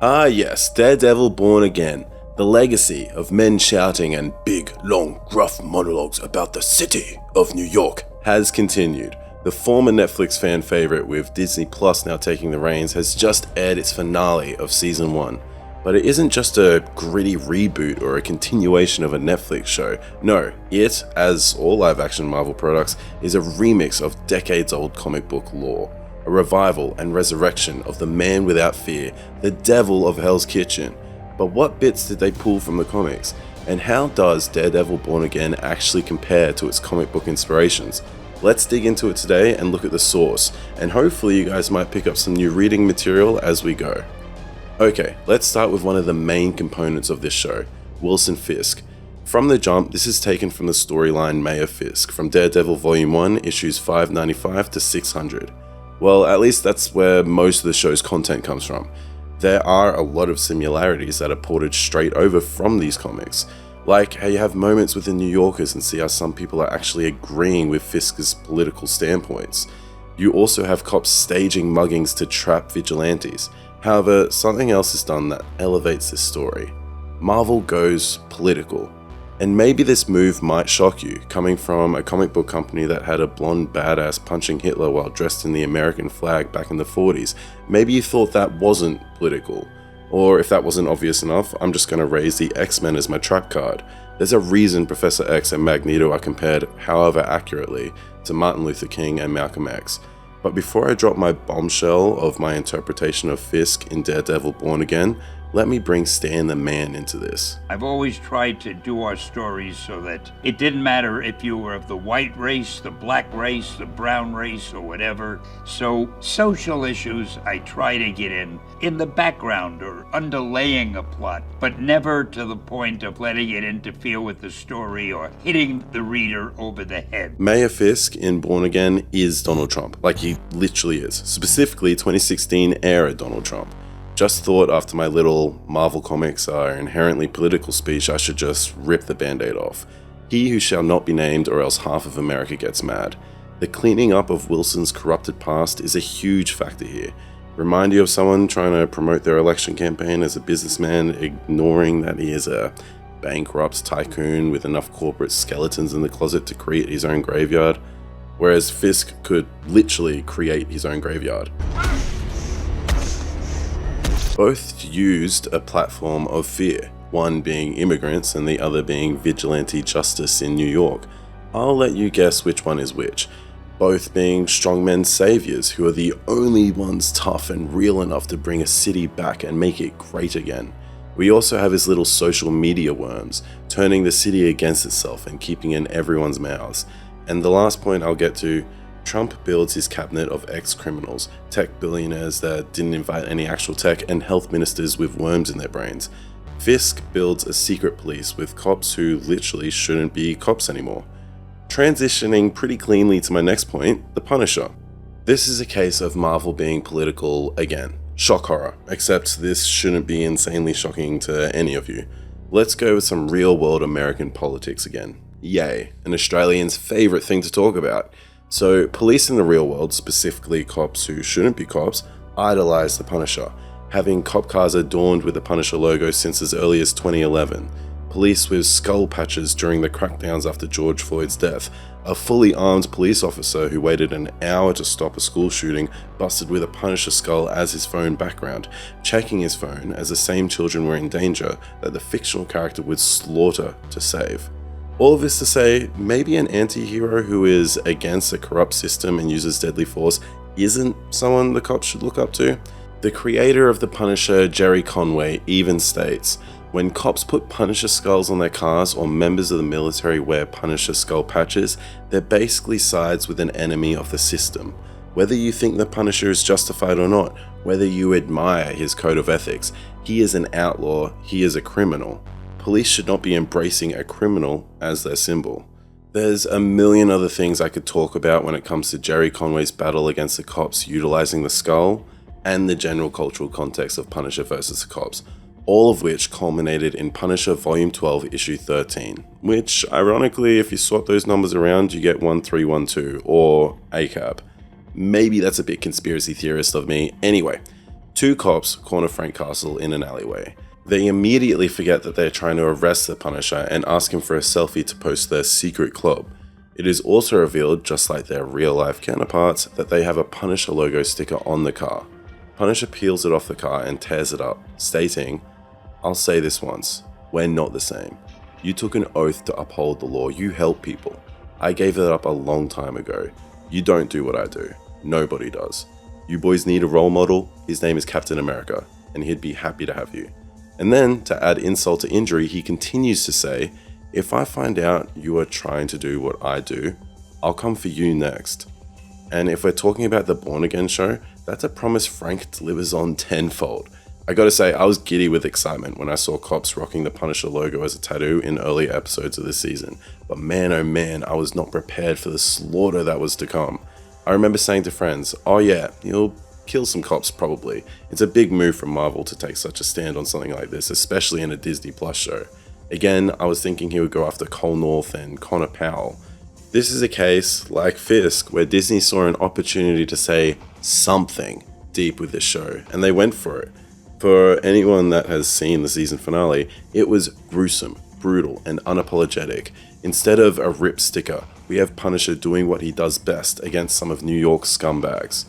Ah yes, Daredevil Born Again, the legacy of men shouting and big, long, gruff monologues about the city of New York has continued. The former Netflix fan favourite, with Disney Plus now taking the reins, has just aired its finale of Season 1. But it isn't just a gritty reboot or a continuation of a Netflix show. No, it, as all live-action Marvel products, is a remix of decades-old comic book lore. A revival and resurrection of the man without fear, the devil of Hell's Kitchen. But what bits did they pull from the comics? And how does Daredevil Born Again actually compare to its comic book inspirations? Let's dig into it today and look at the source, and hopefully you guys might pick up some new reading material as we go. Okay, let's start with one of the main components of this show, Wilson Fisk. From the jump, this is taken from the storyline Mayor Fisk from Daredevil Volume 1, issues 595 to 600. Well, at least that's where most of the show's content comes from. There are a lot of similarities that are ported straight over from these comics, like how you have moments with the New Yorkers and see how some people are actually agreeing with Fisk's political standpoints. You also have cops staging muggings to trap vigilantes. However, something else is done that elevates this story. Marvel goes political. And maybe this move might shock you, coming from a comic book company that had a blonde badass punching Hitler while dressed in the American flag back in the 40s. Maybe you thought that wasn't political. Or if that wasn't obvious enough, I'm just going to raise the X-Men as my trap card. There's a reason Professor X and Magneto are compared, however accurately, to Martin Luther King and Malcolm X. But before I drop my bombshell of my interpretation of Fisk in Daredevil Born Again, let me bring Stan the Man into this. I've always tried to do our stories so that it didn't matter if you were of the white race, the black race, the brown race, or whatever. So social issues I try to get in the background or underlaying a plot, but never to the point of letting it interfere with the story or hitting the reader over the head. Mayor Fisk in Born Again is Donald Trump, like he literally is. Specifically 2016 era Donald Trump. Just thought after my little Marvel comics are inherently political speech, I should just rip the band-aid off. He who shall not be named, or else half of America gets mad. The cleaning up of Wilson's corrupted past is a huge factor here. Remind you of someone trying to promote their election campaign as a businessman, ignoring that he is a bankrupt tycoon with enough corporate skeletons in the closet to create his own graveyard, whereas Fisk could literally create his own graveyard. Both used a platform of fear, one being immigrants and the other being vigilante justice in New York. I'll let you guess which one is which. Both being strongmen saviors who are the only ones tough and real enough to bring a city back and make it great again. We also have his little social media worms, turning the city against itself and keeping in everyone's mouths. And the last point I'll get to, Trump builds his cabinet of ex-criminals, tech billionaires that didn't invite any actual tech, and health ministers with worms in their brains. Fisk builds a secret police with cops who literally shouldn't be cops anymore. Transitioning pretty cleanly to my next point, the Punisher. This is a case of Marvel being political again. Shock horror, except this shouldn't be insanely shocking to any of you. Let's go with some real-world American politics again. Yay, an Australian's favourite thing to talk about. So, police in the real world, specifically cops who shouldn't be cops, idolize the Punisher, having cop cars adorned with the Punisher logo since as early as 2011, police with skull patches during the crackdowns after George Floyd's death, a fully armed police officer who waited an hour to stop a school shooting busted with a Punisher skull as his phone background, checking his phone as the same children were in danger that the fictional character would slaughter to save. All of this to say, maybe an anti-hero who is against a corrupt system and uses deadly force isn't someone the cops should look up to. The creator of the Punisher, Jerry Conway, even states, when cops put Punisher skulls on their cars or members of the military wear Punisher skull patches, they're basically sides with an enemy of the system. Whether you think the Punisher is justified or not, whether you admire his code of ethics, he is an outlaw, he is a criminal. Police should not be embracing a criminal as their symbol. There's a million other things I could talk about when it comes to Jerry Conway's battle against the cops utilizing the skull, and the general cultural context of Punisher versus the cops, all of which culminated in Punisher Volume 12, Issue 13, which, ironically, if you swap those numbers around, you get 1312, or ACAB. Maybe that's a bit conspiracy theorist of me. Anyway, Two cops corner Frank Castle in an alleyway. They immediately forget that they're trying to arrest the Punisher and ask him for a selfie to post their secret club. It is also revealed, just like their real-life counterparts, that they have a Punisher logo sticker on the car. Punisher peels it off the car and tears it up, stating, "I'll say this once, we're not the same. You took an oath to uphold the law, you help people. I gave it up a long time ago. You don't do what I do. Nobody does. You boys need a role model, his name is Captain America, and he'd be happy to have you." And then, to add insult to injury, he continues to say, "If I find out you are trying to do what I do, I'll come for you next." And if we're talking about the Born Again show, that's a promise Frank delivers on tenfold. I gotta say, I was giddy with excitement when I saw cops rocking the Punisher logo as a tattoo in earlier episodes of this season, but man oh man, I was not prepared for the slaughter that was to come. I remember saying to friends, "Oh yeah, he'll kill some cops probably. It's a big move from Marvel to take such a stand on something like this, especially in a Disney Plus show." Again, I was thinking he would go after Cole North and Connor Powell. This is a case, like Fisk, where Disney saw an opportunity to say something deep with this show, and they went for it. For anyone that has seen the season finale, it was gruesome, brutal, and unapologetic. Instead of a rip sticker, we have Punisher doing what he does best against some of New York's scumbags.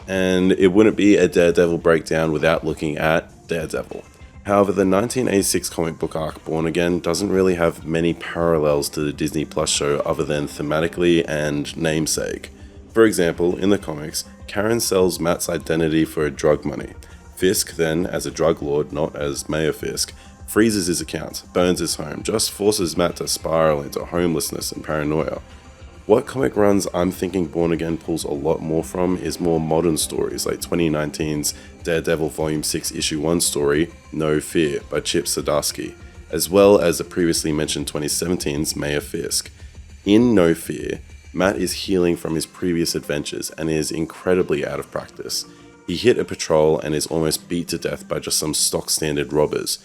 And it wouldn't be a Daredevil breakdown without looking at Daredevil. However, the 1986 comic book arc Born Again doesn't really have many parallels to the Disney Plus show other than thematically and namesake. For example, in the comics, Karen sells Matt's identity for drug money. Fisk then, as a drug lord, not as Mayor Fisk, freezes his accounts, burns his home, just forces Matt to spiral into homelessness and paranoia. What comic runs I'm thinking Born Again pulls a lot more from is more modern stories like 2019's Daredevil Volume 6 Issue 1 story, No Fear, by Chip Zdarsky, as well as the previously mentioned 2017's Mayor Fisk. In No Fear, Matt is healing from his previous adventures and is incredibly out of practice. He hit a patrol and is almost beat to death by just some stock standard robbers.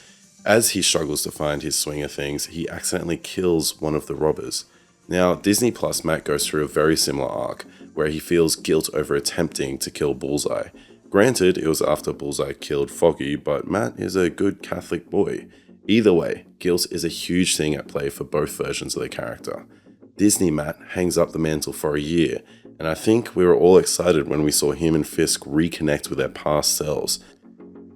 As he struggles to find his swing of things, he accidentally kills one of the robbers. Now, Disney Plus Matt goes through a very similar arc, where he feels guilt over attempting to kill Bullseye. Granted, it was after Bullseye killed Foggy, but Matt is a good Catholic boy. Either way, guilt is a huge thing at play for both versions of the character. Disney Matt hangs up the mantle for a year, and I think we were all excited when we saw him and Fisk reconnect with their past selves.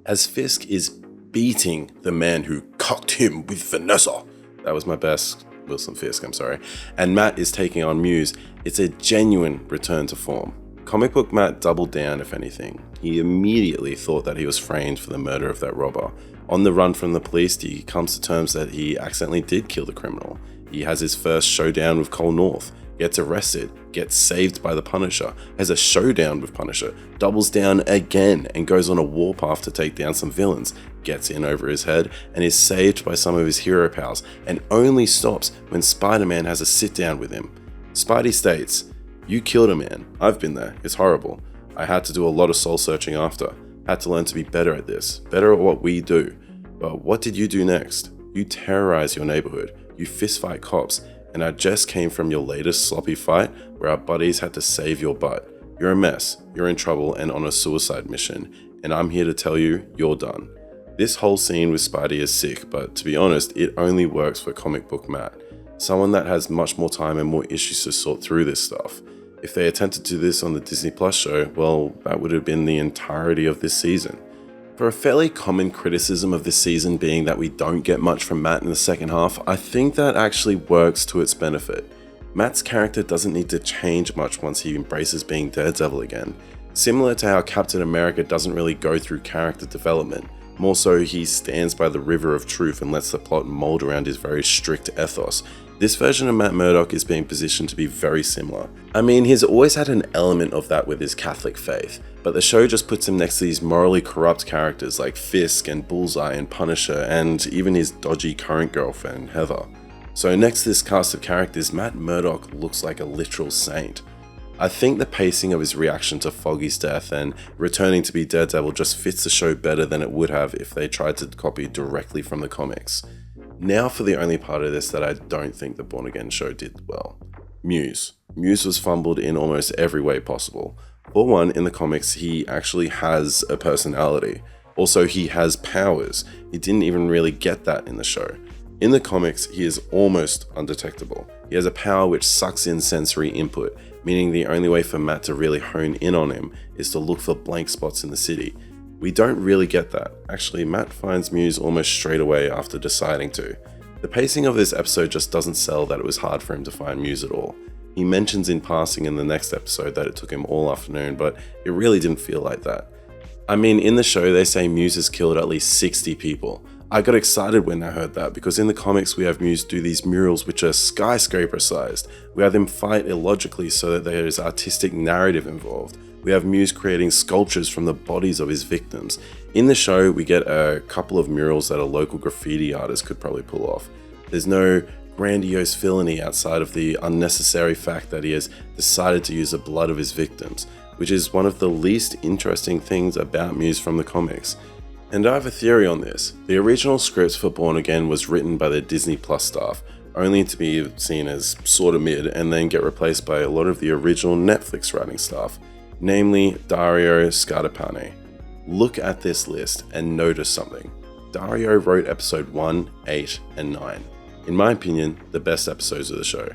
As Fisk is beating the man who cocked him with Vanessa. That was my best Wilson Fisk, I'm sorry. And Matt is taking on Muse. It's a genuine return to form. Comic book Matt doubled down, if anything. He immediately thought that he was framed for the murder of that robber. On the run from the police, he comes to terms that he accidentally did kill the criminal. He has his first showdown with Cole North, gets arrested, gets saved by the Punisher, has a showdown with Punisher, doubles down again and goes on a warpath to take down some villains, gets in over his head and is saved by some of his hero pals, and only stops when Spider-Man has a sit down with him. Spidey states, "You killed a man. I've been there. It's horrible. I had to do a lot of soul searching after. Had to learn to be better at this, better at what we do. But what did you do next? You terrorize your neighborhood. You fistfight cops. And I just came from your latest sloppy fight where our buddies had to save your butt. You're a mess, you're in trouble and on a suicide mission, and I'm here to tell you, you're done." This whole scene with Spidey is sick, but to be honest, it only works for comic book Matt, someone that has much more time and more issues to sort through this stuff. If they attempted to do this on the Disney Plus show, well, that would have been the entirety of this season. For a fairly common criticism of this season being that we don't get much from Matt in the second half, I think that actually works to its benefit. Matt's character doesn't need to change much once he embraces being Daredevil again. Similar to how Captain America doesn't really go through character development, more so he stands by the river of truth and lets the plot mold around his very strict ethos. This version of Matt Murdock is being positioned to be very similar. I mean, he's always had an element of that with his Catholic faith, but the show just puts him next to these morally corrupt characters like Fisk and Bullseye and Punisher, and even his dodgy current girlfriend, Heather. So next to this cast of characters, Matt Murdock looks like a literal saint. I think the pacing of his reaction to Foggy's death and returning to be Daredevil just fits the show better than it would have if they tried to copy directly from the comics. Now for the only part of this that I don't think the Born Again show did well. Muse. Muse was fumbled in almost every way possible. For one, in the comics, he actually has a personality. Also, he has powers. You didn't even really get that in the show. In the comics, he is almost undetectable. He has a power which sucks in sensory input, meaning the only way for Matt to really hone in on him is to look for blank spots in the city. We don't really get that. Actually, Matt finds Muse almost straight away after deciding to. The pacing of this episode just doesn't sell that it was hard for him to find Muse at all. He mentions in passing in the next episode that it took him all afternoon, but it really didn't feel like that. I mean, in the show they say Muse has killed at least 60 people. I got excited when I heard that because in the comics we have Muse do these murals which are skyscraper sized. We have them fight illogically so that there is artistic narrative involved. We have Muse creating sculptures from the bodies of his victims. In the show we get a couple of murals that a local graffiti artist could probably pull off. There's no grandiose villainy outside of the unnecessary fact that he has decided to use the blood of his victims, which is one of the least interesting things about Muse from the comics. And I have a theory on this. The original script for Born Again was written by the Disney Plus staff, only to be seen as sorta mid and then get replaced by a lot of the original Netflix writing staff, namely Dario Scardapane. Look at this list and notice something. Dario wrote episode 1, 8, and 9. In my opinion, the best episodes of the show.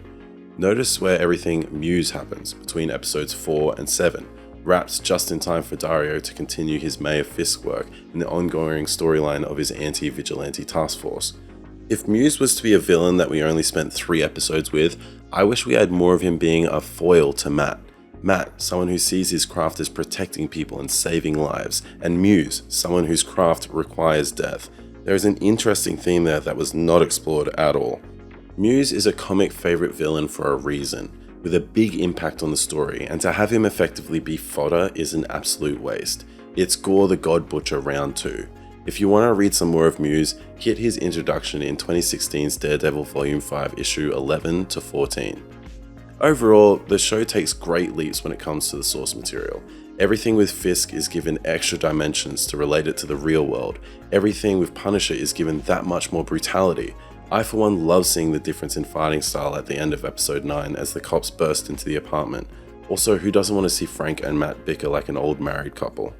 Notice where everything Muse happens between episodes 4 and 7, wrapped just in time for Dario to continue his Mayor Fisk work in the ongoing storyline of his anti-vigilante task force. If Muse was to be a villain that we only spent 3 episodes with, I wish we had more of him being a foil to Matt. Matt, someone who sees his craft as protecting people and saving lives, and Muse, someone whose craft requires death. There is an interesting theme there that was not explored at all. Muse is a comic favorite villain for a reason, with a big impact on the story, and to have him effectively be fodder is an absolute waste. It's Gore the God Butcher round 2. If you want to read some more of Muse, hit his introduction in 2016's Daredevil Volume 5 issue 11 to 14. Overall, the show takes great leaps when it comes to the source material. Everything with Fisk is given extra dimensions to relate it to the real world. Everything with Punisher is given that much more brutality. I for one love seeing the difference in fighting style at the end of episode 9 as the cops burst into the apartment. Also, who doesn't want to see Frank and Matt bicker like an old married couple?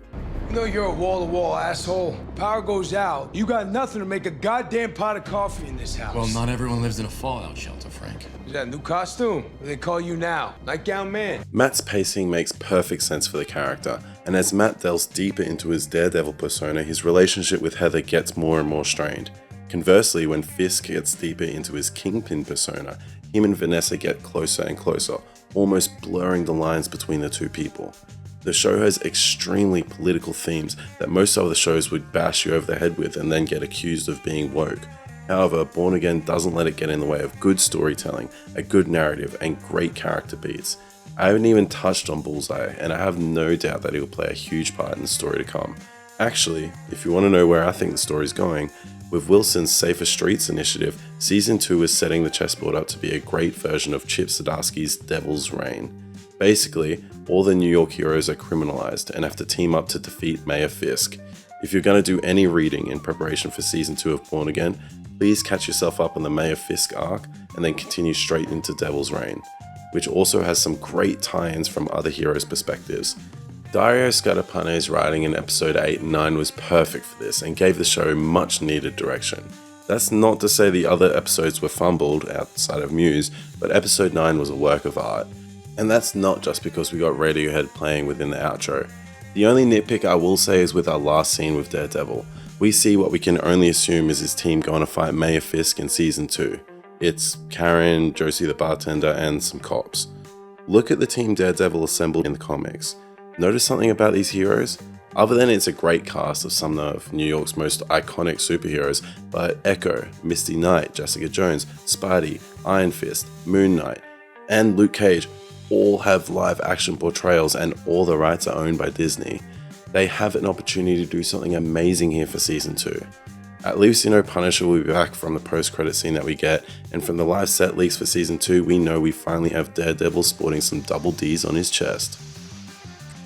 You know you're a wall-to-wall asshole. Power goes out, you got nothing to make a goddamn pot of coffee in this house. Well, not everyone lives in a fallout shelter, Frank. Is that a new costume? What do they call you now? Nightgown man? Matt's pacing makes perfect sense for the character, and as Matt delves deeper into his Daredevil persona, his relationship with Heather gets more and more strained. Conversely, when Fisk gets deeper into his Kingpin persona, him and Vanessa get closer and closer, almost blurring the lines between the two people. The show has extremely political themes that most other shows would bash you over the head with and then get accused of being woke. However, Born Again doesn't let it get in the way of good storytelling, a good narrative, and great character beats. I haven't even touched on Bullseye, and I have no doubt that he will play a huge part in the story to come. Actually, if you want to know where I think the story's going, with Wilson's Safer Streets initiative, Season 2 is setting the chessboard up to be a great version of Chip Zdarsky's Devil's Reign. Basically, all the New York heroes are criminalized and have to team up to defeat Mayor Fisk. If you're going to do any reading in preparation for Season 2 of Born Again, please catch yourself up on the Mayor Fisk arc and then continue straight into Devil's Reign, which also has some great tie-ins from other heroes' perspectives. Dario Scardapani's writing in episode 8 and 9 was perfect for this and gave the show much needed direction. That's not to say the other episodes were fumbled outside of Muse, but episode 9 was a work of art. And that's not just because we got Radiohead playing within the outro. The only nitpick I will say is with our last scene with Daredevil. We see what we can only assume is his team going to fight Mayor Fisk in Season 2. It's Karen, Josie the bartender, and some cops. Look at the team Daredevil assembled in the comics. Notice something about these heroes? Other than it's a great cast of some of New York's most iconic superheroes, but Echo, Misty Knight, Jessica Jones, Spidey, Iron Fist, Moon Knight, and Luke Cage all have live action portrayals and all the rights are owned by Disney. They have an opportunity to do something amazing here for Season 2. At least Punisher will be back from the post-credit scene that we get, and from the live set leaks for Season 2, we know we finally have Daredevil sporting some double Ds on his chest.